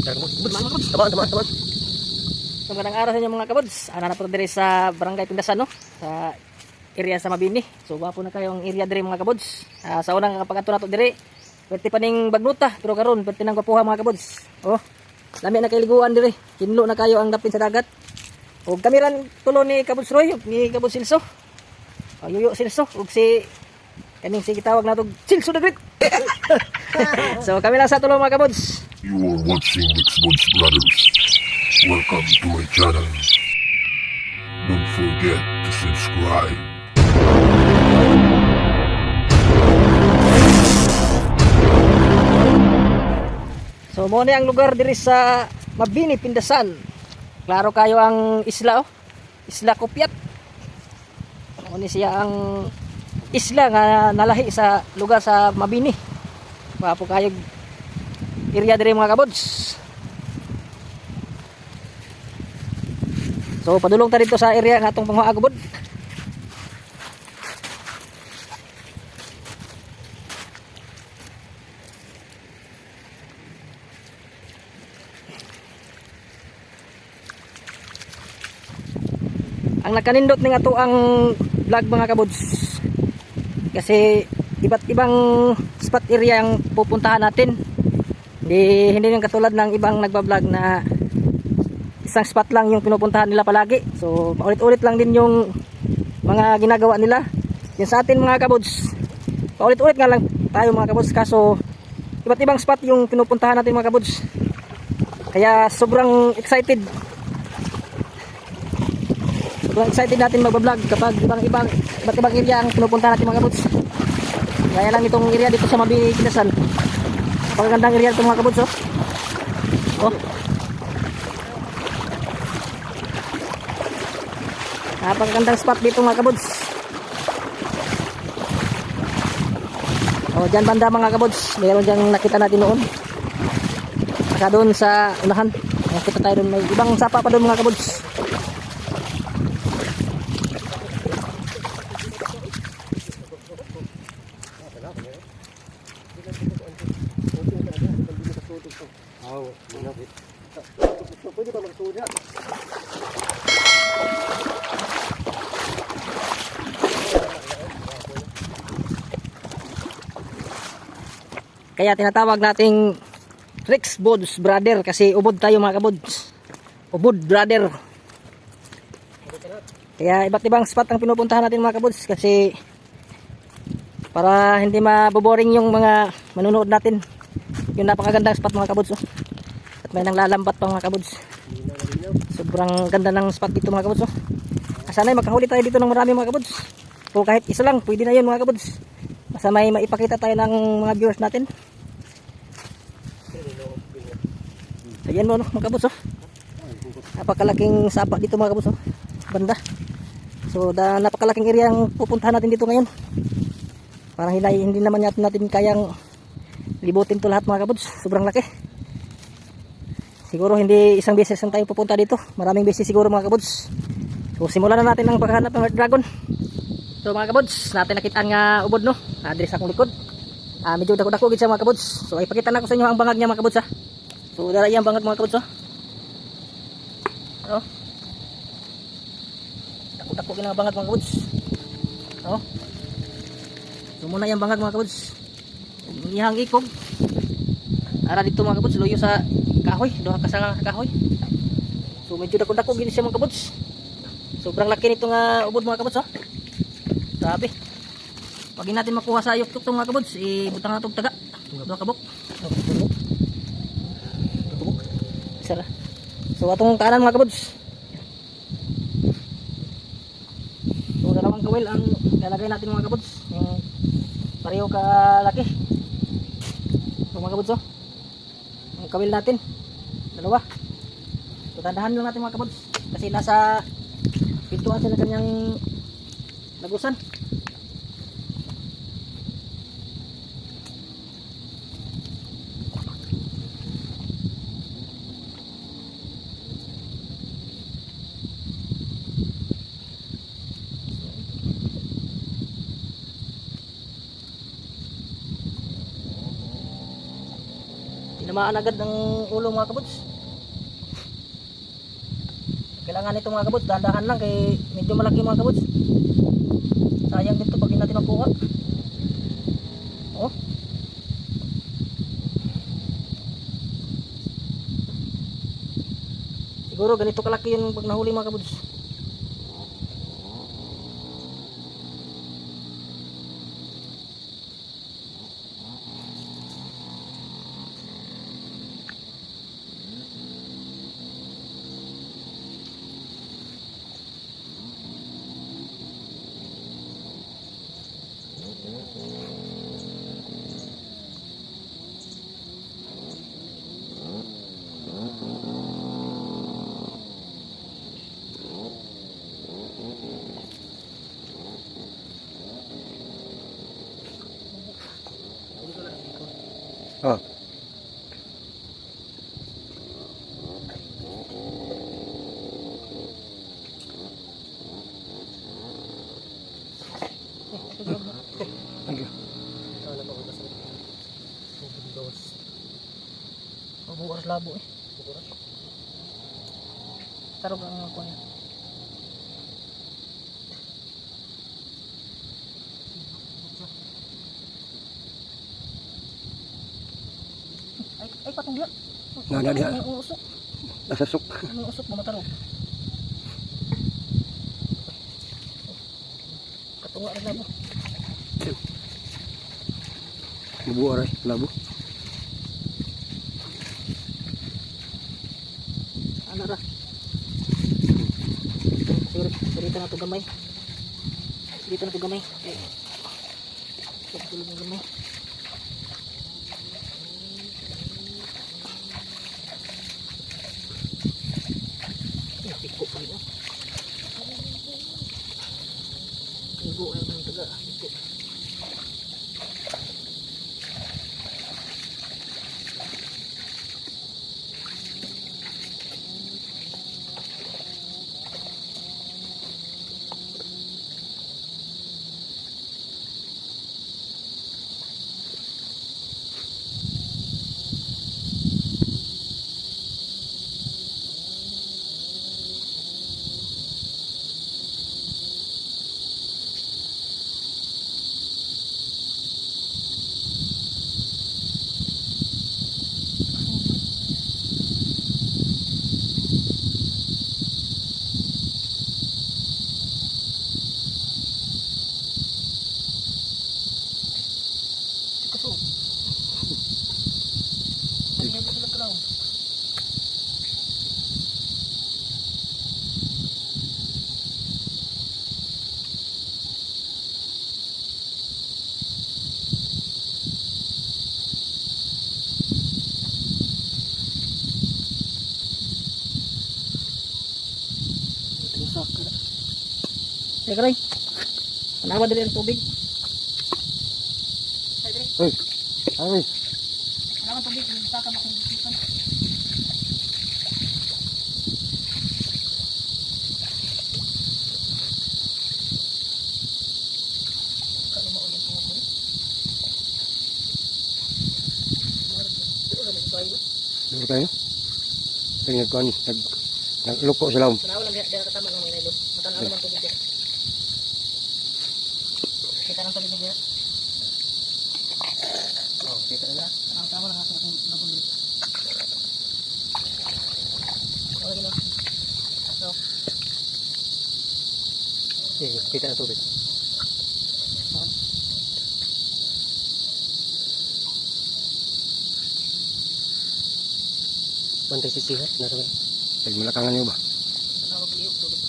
Tamaan. So, magandang araw sa inyo mga kabuds. Ana na po diri sa Barangay Pindasan, no? Sa area sa Mabini. So, wapo na kayong area diri mga kabuds. Sa unang pag-ato nato diri, pwede pa ning bagnuta, pero karon pwede nang gapuha mga kabuds. Oh, lami na kay liguan diri. Kinlo na kayo ang dapin sa dagat. O kami ran tulo ni Kabuds Roy, ni Kabuds Silso. Yuyo Silso, ug si kaning sige tawag nato Silso the Great. So kami lang sa tulo mga kabuds. You are watching Mixbuds Brothers. Welcome to my channel. Don't forget to subscribe. So mo ni ang lugar diri sa Mabini, Pindasan. Klaro kayo ang isla, oh. Isla Kupiat. Mo ni siya ang isla nga nalahi sa lugar sa Mabini. Wapo kayo area diri mga kabuds. So padulong ta dito sa area nga atong panghaagubod. Ang nakanindot ning ato ang vlog mga kabuds. Kasi iba't ibang spot area ang pupuntahan natin. Hindi yung katulad ng ibang nagba-vlog na isang spot lang yung pinupuntahan nila palagi. So paulit-ulit lang din yung mga ginagawa nila. Yung sa atin mga kabuds, paulit-ulit nga lang tayo mga kabuds, kaso iba't ibang spot yung pinupuntahan natin mga kabuds. Kaya sobrang excited natin magba-vlog kapag iba't ibang area ang pinupuntahan natin mga kabuds. Gaya lang itong area dito sa Mabini, Pindasan. Pagagandang area ito mga kabuds, oh. Oh. Napakagandang spot dito mga kabuds. Oh, dyan banda mga kabuds, mayroon dyan nakita natin noon. Saka doon sa unahan, nakita tayo doon, may ibang sapa pa doon mga kabuds. Pwede ba magsuda? Kaya tinatawag nating Mixbuds Brother kasi ubod tayo mga kabuds. Ubod brother. Kaya iba't ibang spot ang pinupuntahan natin mga kabuds kasi para hindi maboboring yung mga manunood natin. Yung napakagandang spot mga kabuds, oh. At may nang lalambat pa mga kabuds. Sobrang ganda ng spot dito mga kabuds, oh. Sana'y makahuli tayo dito ng marami mga kabuds. O kahit isa lang, pwede na yun mga kabuds. Basta may maipakita tayo ng mga viewers natin. Ayan mo, no, mga kabuds, oh. Napakalaking sapa dito mga kabuds, oh. Banda. So napakalaking area ang pupuntahan natin dito ngayon. Parang hindi naman natin kayang libutin to lahat mga kabuds. Sobrang laki. Siguro hindi isang beses lang tayo pupunta dito. Maraming beses siguro mga kabuds. So simulan na natin ang paghahanap ng dragon. So mga kabuds, natin nakita nga ubod, no. Diri sa akong likod. Medyo dako-dako gid siya mga kabuds. So ipakita na ko sa inyo ang bangag niya mga kabuds, ha. So dara iyang bangag mga kabuds, oh. Oh. Dako-dako gid ang bangag mga kabuds. Oh. So muna iyang bangag mga kabuds. Iyang ikog. Ara dito mga kabuds, luyo sa kahoy, duha ka sa kahoy. So medyo dako-dako gid siya mga kabuds. Sobrang laki nito nga ubod mga kabuds, oh. Grabe. Pag natin makuha sa yuktok tong mga kabuds, ibutang na itong taga. Duha kabok. Sara. So atong kanan mga kabuds. So dalawang kawil ang lalagay natin mga kabuds. Yung pareho kalaki. So mga kabuds, oh. Ang kawil natin. Dalawa. So tandahan lang natin mga kabuds. Kasi nasa pintuan sila kanyang lagusan. Tinamaan agad ng ulo mga kabuds. Kailangan ito mga kabuds, dahan-dahan lang kay medyo malaki mga kabuds. Sayang dito pag hindi natin makuha. Oh. Siguro ganito kalaki yung pag nahuli mga kabuds. Oh. Thank you. Bukas labo eh. Tarog ang ako niya. Ay patong dia. Nada dia. Ang usok. Nasasok. Ang usok mamatarog. Katunga rin labo. Bubu oray, labo. Ano ra? Dito na to gamay. Dito na to gamay. Dito na gamay. Piko pa rin. Igo ay ng taga. Piko. Kaso. Hindi ko sila kalaw. Teka rin. Manawa dali ang tubig. Hey. Ay. Manawa tubig. Saka makundusikan. Kaya maulan po ako. Dito tayo. Tingnan ko ani nagluko sila. Manawa lang dia katama ng mga ilo. Matanaw naman tubig dia. Kita ng tubig dia. Oh, kita na. Ang tama lang ako ng tubig. Okay na. So. Sige, kita na tubig. Bantay sisihat, naroon. Ay, malakangan niyo ba? Manawa beliok tubig.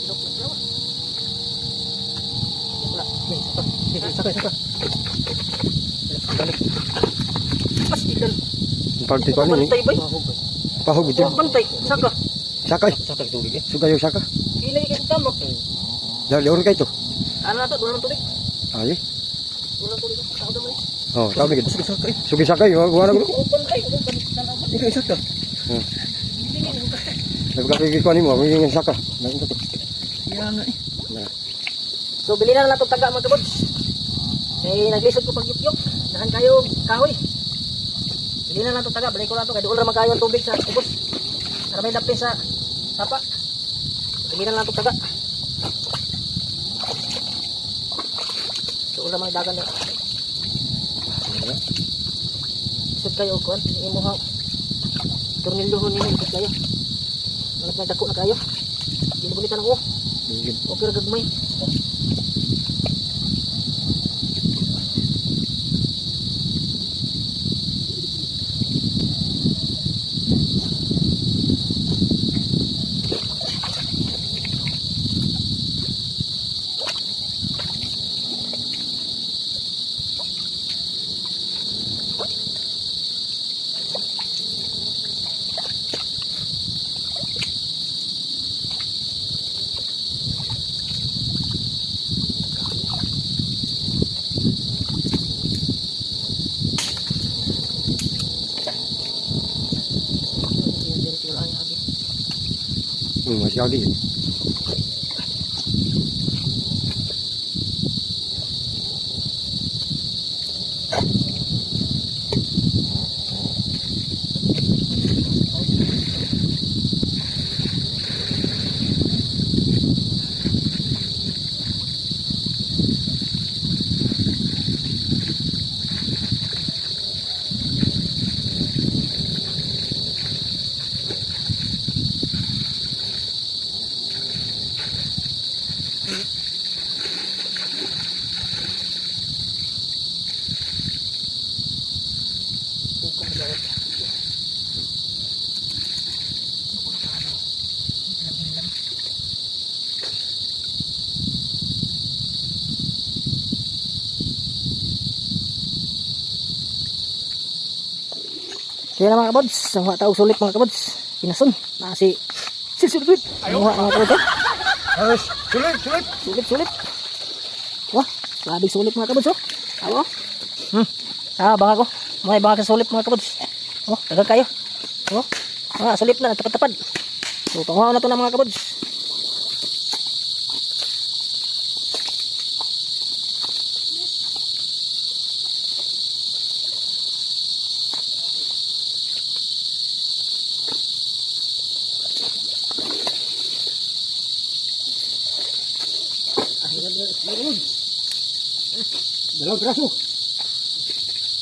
Ilok na siya. Wala. Sakay. Balik. Mas idol. Party ko ni. Bantay ba? Pahog ito. Bantay. Saka. Sakay. Sakay tubig eh. Sugayo saka. Kini kay tamo. Lihon kayo to. Ano na to? Dulang tubig. Ay. Dulang tubig. Ako daw man. Oh, tama gid. Sakay sakay. Sugi sakay, wala ko. Upan kay, upan talaga. Ikaw isa ka. Nagkakikuan nimo, ngingin saka. Nang to. Kaya nga eh. So bili na lang itong taga mga kabods. Kaya naglisod ko pag yukyok. Dahan kayo kahoy. Bili na lang itong taga. Balik ko lang ito. Kaya doon naman kayo ang tubig sa ubos. Para may dapin sa tapa. Bili na lang itong taga. Doon naman ang dagan na. Lisod kayo kuan. Imo ha. Tornilyohon ninyo. Lisod kayo. Nagdako na kayo. Ginabunitan ako. Okay ra gagmay. Masih lagi. Kaya na mga kabods, ang mga tao sulit mga kabods. Pinason, na si sulit. Ang mga kabods. Harus, sulit. Sulit. Wah, labig sulit mga kabods oh. Awo. Banga ko. May banga sa sulit mga kabods. Oh, tagal kayo. Oh, sulit na, tapad-tapad. So, panguha na to na mga kabods. Dalawang piraso.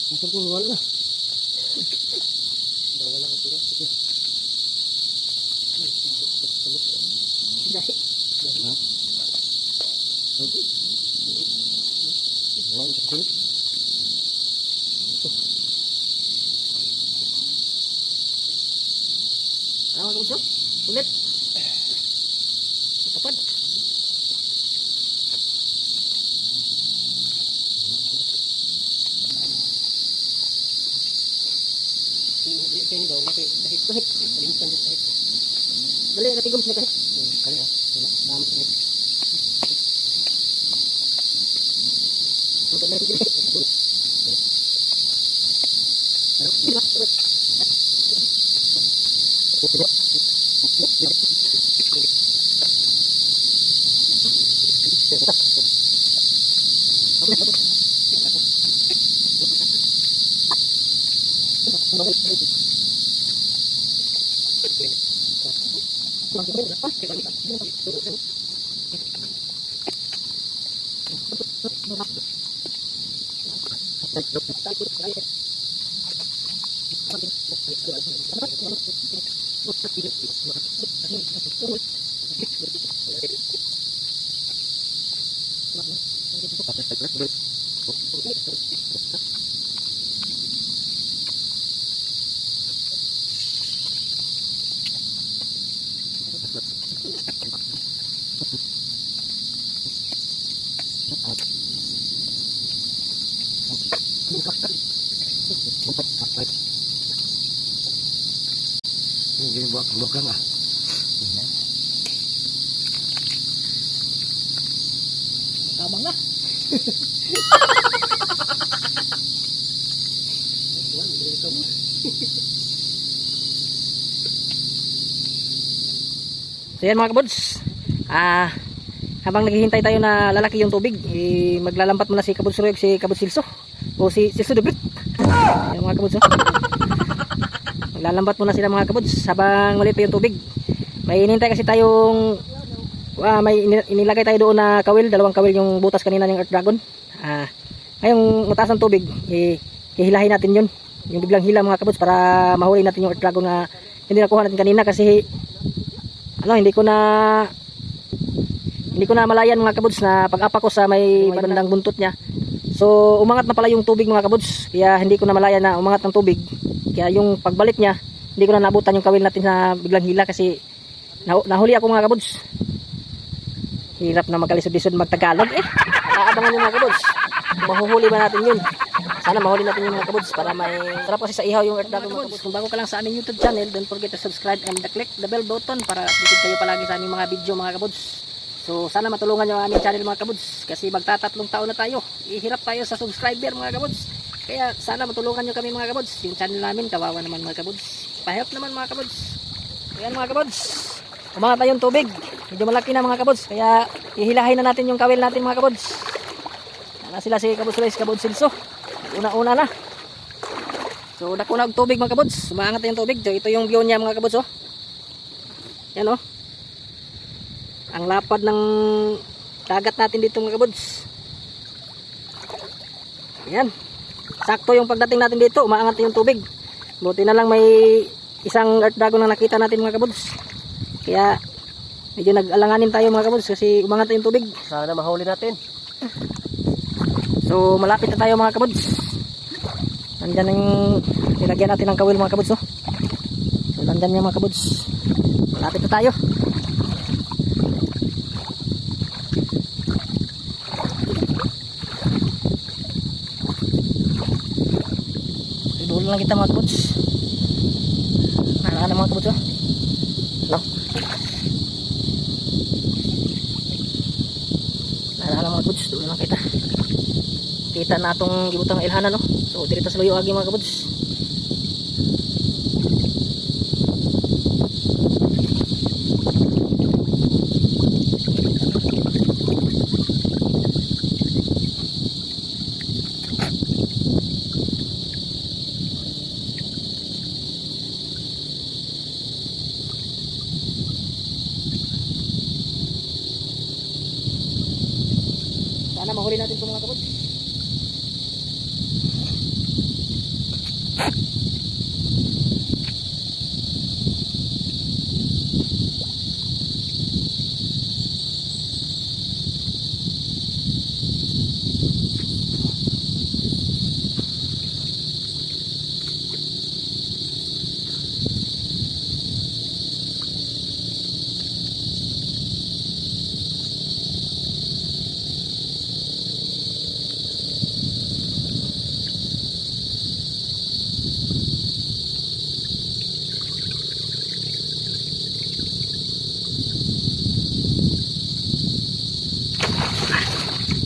Masuk ko wala na. Ano kabods oh? Sulit. Tapad. Ini daw kasi kahit kalimutan din kahit. Dali natigom sa kahit. Kali ah. Wala dam ni. Ito na din. Ini buat blok lang ah. Lamang na. So yan mga kabuds, habang naghihintay tayo na lalaki yung tubig, maglalampat muna si Kabuds Roy, si Kabuds Silso, o si Silso Dubrit. Yan mga kabuds, maglalampat muna sila mga kabuds habang maliit pa yung tubig. May inintay kasi tayong may inilagay tayo doon na kawil, dalawang kawil yung butas kanina ng Earth Dragon. Ngayong mataas ng tubig, hihilahin natin yun, yung biglang hila mga kabuds, para mahuli natin yung Earth Dragon na hindi nakuha natin kanina kasi hindi ko na malayan mga kabuds na pag-apa ko sa may bandang buntot niya. So umangat na pala yung tubig mga kabuds, kaya hindi ko na malayan na umangat ng tubig. Kaya yung pagbalik niya, hindi ko na naabutan yung kawil natin na biglang hila kasi nahuli ako mga kabuds. Hirap na magkalisod-lisod magtagalog Aabangan nyo mga kabuds, mahuhuli ba natin yun? Sana mahuli natin yung mga kabuds para may sarap kasi sa ihaw yung Earth Dragon mga kabuds. Kung bago ka lang sa aming YouTube channel, don't forget to subscribe and click the bell button para updated kayo palagi sa aming mga video mga kabuds. So sana matulungan nyo ang aming channel mga kabuds kasi magtatatlong taon na tayo. Ihirap tayo sa subscriber mga kabuds. Kaya sana matulungan nyo kami mga kabuds. Yung channel namin kawawa naman mga kabuds. Pahelp naman mga kabuds. Ayan mga kabuds, umangat na yung tubig. Medyo malaki na mga kabuds, kaya hihilahin na natin yung kawil natin mga kabuds. Na sila si Kabuds Roy, Kabuds Silso. Una-una na. So dako na og tubig mga kabuds. Umangat na yung tubig. So ito yung view niya mga kabuds Yan ang lapad ng dagat natin dito mga kabuds. Yan. Sakto yung pagdating natin dito, umaangat na yung tubig. Buti na lang may isang Earth Dragon na nakita natin mga kabuds. Kaya medyo nag-alanganin tayo mga kabuds kasi umangat na yung tubig. Sana mahuli natin. So malapit na tayo mga kabuds. Nandyan yung nilagyan natin ng kawil mga kabuds So nandyan yung mga kabuds. Malapit na tayo. Idul lang kita mga kabuds. Nalala mga kabuds No? Nalala mga kabuds. Doon lang kita. Kita na itong gibutang ilhanan So dito sa luyo agi mga kabuds. Sana mahuli natin itong mga kabuds.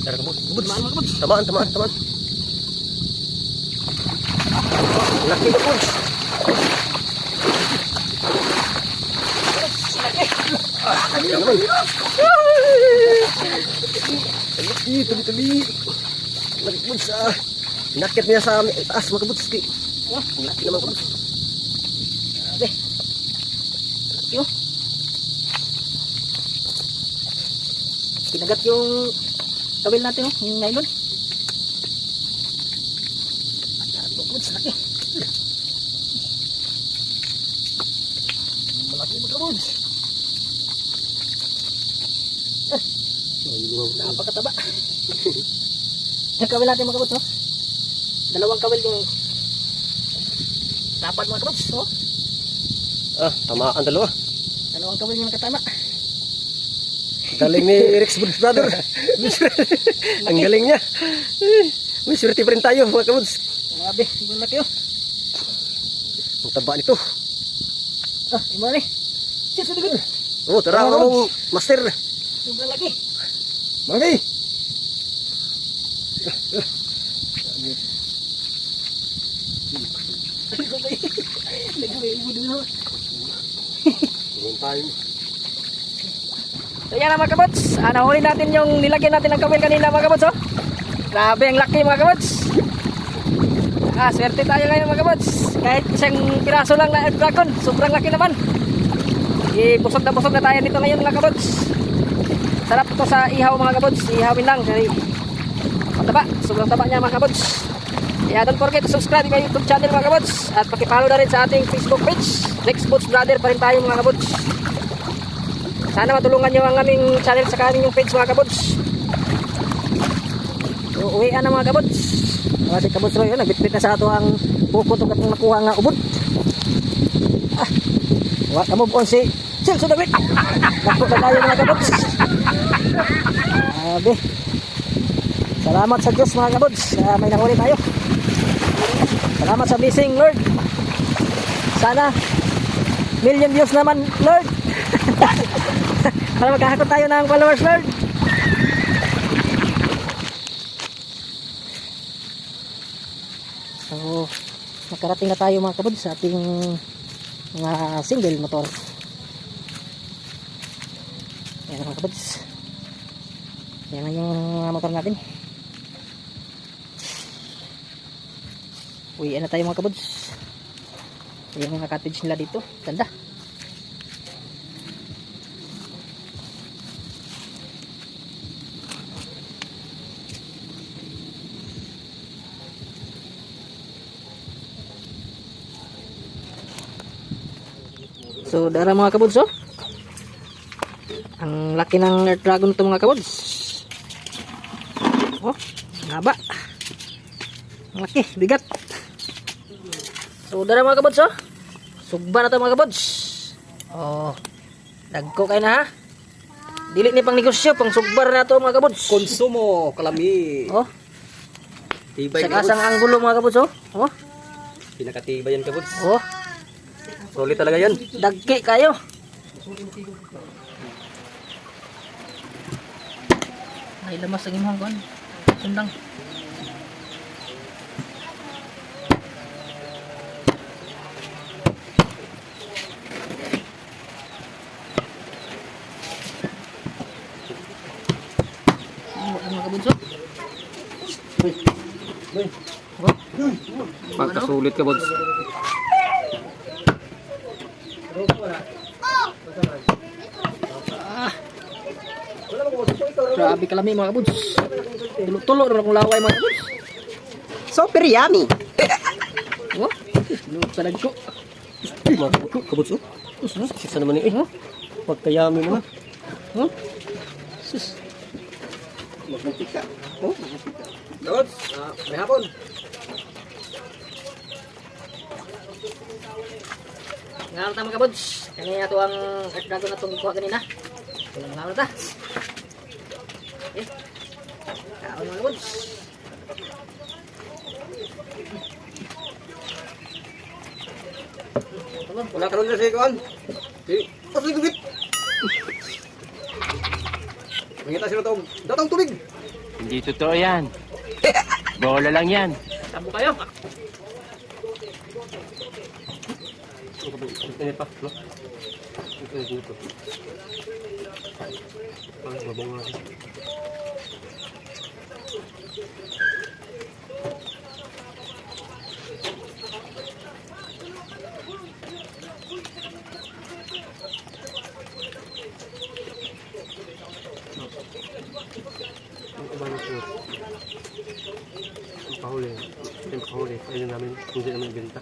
Tara kabuds. Tamaan. Laki kabuds. Laki naman. Tabi. Laki kabuds. Nakit niya sa taas mga kabuds. Laki naman kabuds. Grabe. Laki Kinagat yung kawil natin yung nylon. Kabuds, laki. Malaki mga kabuds. Napakataba. Yung kawil natin mga kabuds dalawang kawil yung lapad mga kabuds Tamaan dalawa. dalawang kawil yung nakatama. Galing ni Rex Buds brother. Ang galing niya. May swerte pa rin tayo mga kabuds. Grabe, ibang laki Ang taba nito. Ibang laki. Tara mong master. Sobrang laki. Mami. Long time. So yan na mga kabots. Nahuli natin yung nilagyan natin ng kawil kanina mga kabots. Oh. Grabe ang laki mga kabots. Swerte tayo ngayon mga kabots. Kahit isang piraso lang na dragon. Sobrang laki naman. Busog na tayo dito ngayon mga kabots. Sarap ito sa ihaw mga kabots. Ihawin lang. Kasi mataba. Sobrang taba niya mga kabots. Kaya don't forget to subscribe my YouTube channel mga kabots. At pakipollow na rin sa ating Facebook page. Rex Boats Brother pa rin tayo mga kabots. Sana matulungan nyo ang aming channel sa aming yung page mga kabots. So uwian na mga kabots. Si Kabots Roy, nagbitbit na sa ato ang buko ito katong nakuha nga ubod. Wala ka move on si Sil Sudawit. Naku na tayo mga kabots. Grabe. Salamat sa Diyos mga kabots. May nahuli tayo. Salamat sa blessing Lord. Sana million views naman Lord. Para magkahakot tayo ng followers Lord. So nakarating na tayo mga kabods sa ating mga single motor. Ayan mga kabods. Ayan na yung motor natin. Uwian na tayo mga kabods. Ayan yung mga cottage nila dito. Ganda. So dara mga kabods oh. Ang laki ng Earth Dragon ito mga kabods. Oh, haba. Ang laki, bigat. So dara mga kabods oh. Sugba na ito mga kabods. Oh, dagko kayo na ha. Dili ni pang negosyo, pang sugbar na ito mga kabods. Konsumo, kalami. Oh, Tibay sa kasang anggulo mga kabods oh. Oh, pinakatibay yan kabods. oh. Solid talaga yan. Dagki kayo. Ay lamas ang imong kon. Sundang. Mga kabunso. Pagkasulit kabods. Grabe kalami mga kabuds. Tulo-tulo rin akong laway mga kabuds. Super yummy. Oh, salag ko. Kabods oh. Sisa naman eh. Pagkayami naman. Oh, sus. Magmantika. Oh, kabods, may hapon. Ngalata mga kabuds. Kanina ito ang Earth Dragon na itong kuha kanina. Ngalata. Eh, kaon mga kabuds. Wala ka rin na siya kawan. Pasig tubig. Mangita sila taong datang tubig. Hindi totoo yan. Bola lang yan. Tabo kayo. Ini pa, no? Ini dito. Babong nga. Pahuli. Ayun namin, hindi namin ibenta.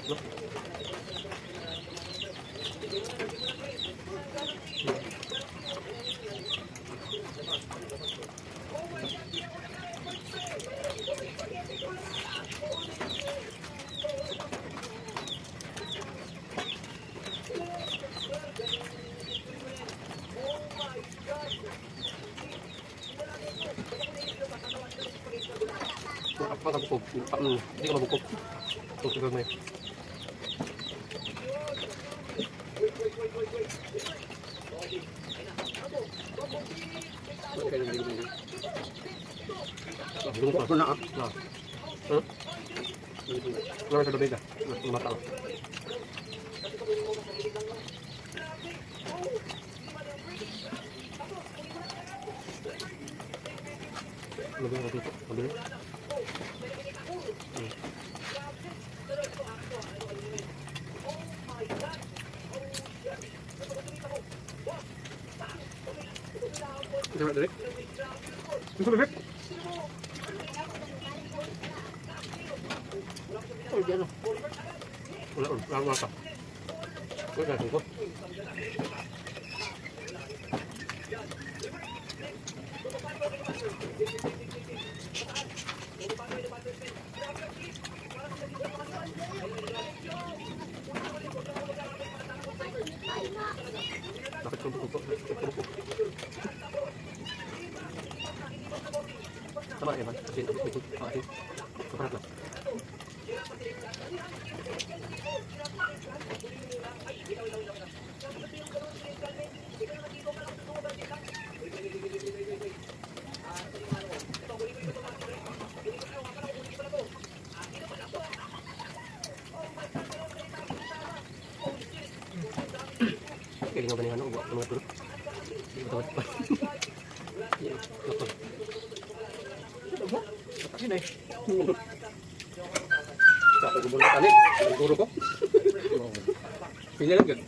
No? Apa kabukog? Hindi ka mabukog. Ito si Bermay. Ito na ah. Ngayon sa babega. Mata. Lagyan ko dito. Mabilis. Diba, Derek? Gusto bibig? Oh, diyan. Wala mata. Wala ko. Bakit tumpok? Tama ya, Bang. Kasi ito. Okay. Kaparat lang. Kailangan ba niya ano? Mga tulog? Tawad pa. Tapos yun eh. Tapos ko muna tali. Ang guro ko. Pili lang gan.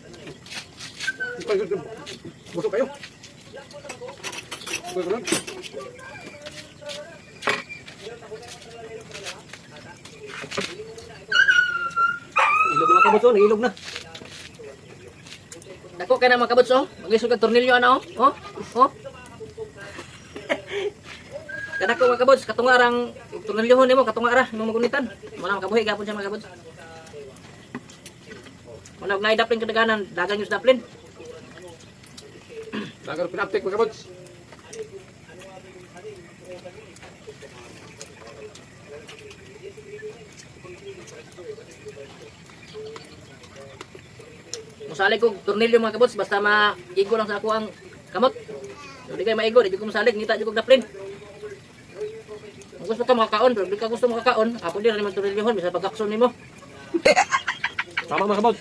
Busok kayo. Busok lang. Ilog na kabot oh. Ilog na. Dako kay na mga kabods oh. Mag-isog kag tornilyo ana oh. Oh. Kadako mga kabods katungarang tornilyohon nimo katungara imong magunitan. Wala makabuhi gapon siya mga kabods. Wala og naidapin kadaganan, dagang yung daplin. Dagar pinaptik mga kabods. Musalig kog tornilyo mga kabods basta maigo lang sa ako ang kamot. So di kay maigo, di ko musalig, ngita di ko daplin. Kung gusto ka makakaon, pero di ka gusto makakaon, ako di rin tornilyohon bisa pagakson nimo. Tama mga kabods.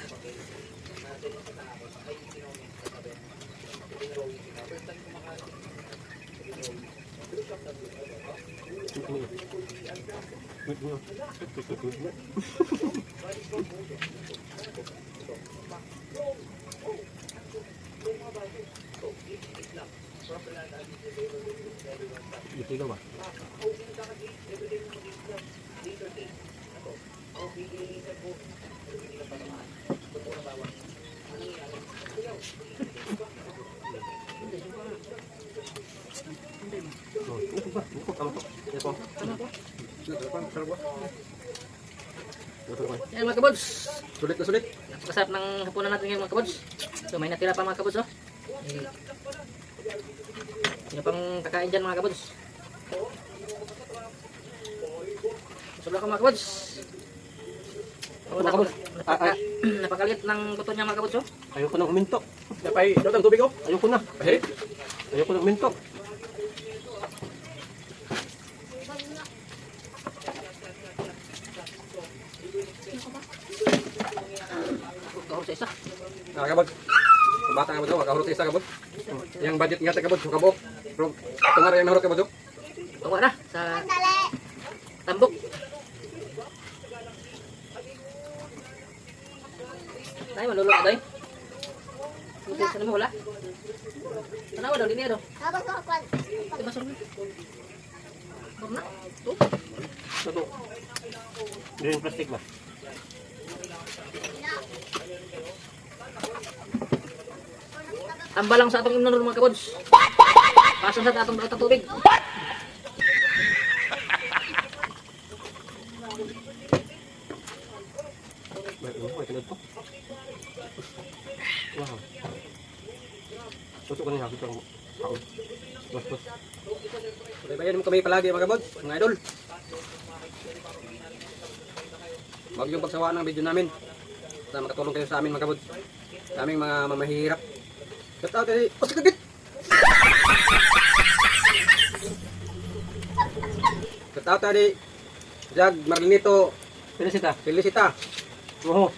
Ito ba? Yan mga kabods. Sulit na sulit. Napakasarap ng hapunan natin ngayon mga kabods. So may natira pa mga kabods oh. Yung pang kakain dyan mga kabods. Sobra ko mga kabods. Oh, napakalit ng buto niya mga kabods oh. Ayoko nang umintok. Napay, daw ang tubig ko. Ayoko na. Ayoko nang umintok. Kahor sa isa. Kabod. Bata kabod, makahurot sa isa kabod. Yang budget nga ta kabod, kabok. Pero tungar yang nahurot kabod. Tawa na sa tambok. Tay, malulog ka tay. Buti sa mo wala. Tanawa daw dinero. Habang ko kwan. Diba sa mo? Borna. Tu. Ito. Yung plastic ba? Tamba lang sa atong imnon mga kabods. Pasan sa atong tubig. Wow. Tusok ko na yung hakit ang kaon. Bas. Bayan mo kami palagi mga kabod, mga idol. Huwag yung pagsawaan ng video namin. Para makatulong kayo sa amin mga kabod. Sa aming mga mamahihirap. Shout out kay Osikagit! Shout Tao tadi Jag Marlinito Felicita. Felicita. Oo.